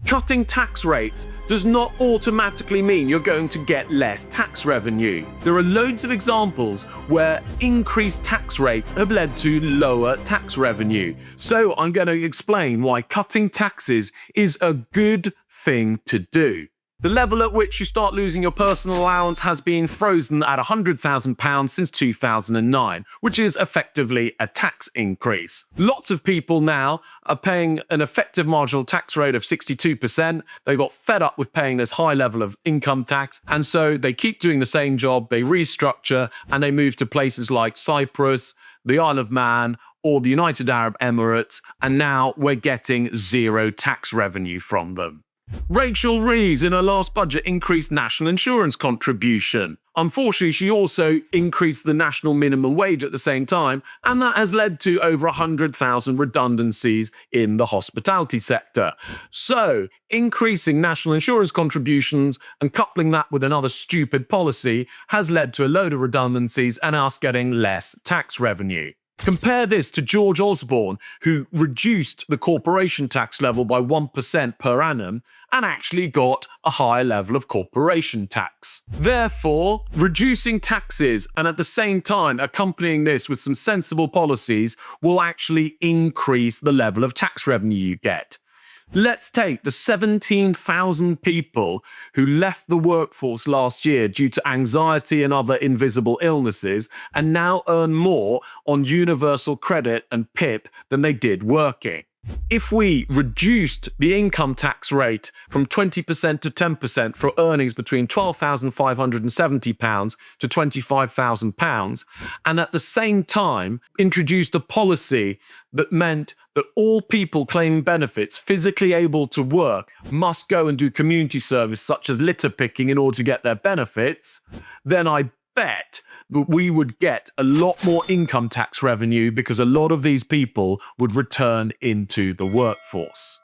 Cutting tax rates does not automatically mean you're going to get less tax revenue. There are loads of examples where increased tax rates have led to lower tax revenue. So I'm going to explain why cutting taxes is a good thing to do. The level at which you start losing your personal allowance has been frozen at £100,000 since 2009, which is effectively a tax increase. Lots of people now are paying an effective marginal tax rate of 62%. They got fed up with paying this high level of income tax, and so they keep doing the same job, they restructure, and they move to places like Cyprus, the Isle of Man, or the United Arab Emirates, and now we're getting zero tax revenue from them. Rachel Reeves in her last budget increased national insurance contribution. Unfortunately, she also increased the national minimum wage at the same time, and that has led to over 100,000 redundancies in the hospitality sector. So, increasing national insurance contributions and coupling that with another stupid policy has led to a load of redundancies and us getting less tax revenue. Compare this to George Osborne, who reduced the corporation tax level by 1% per annum and actually got a higher level of corporation tax. Therefore, reducing taxes and at the same time accompanying this with some sensible policies will actually increase the level of tax revenue you get. Let's take the 17,000 people who left the workforce last year due to anxiety and other invisible illnesses and now earn more on universal credit and PIP than they did working. If we reduced the income tax rate from 20% to 10% for earnings between £12,570 to £25,000, and at the same time introduced a policy that meant that all people claiming benefits physically able to work must go and do community service such as litter picking in order to get their benefits, then I bet that we would get a lot more income tax revenue because a lot of these people would return into the workforce.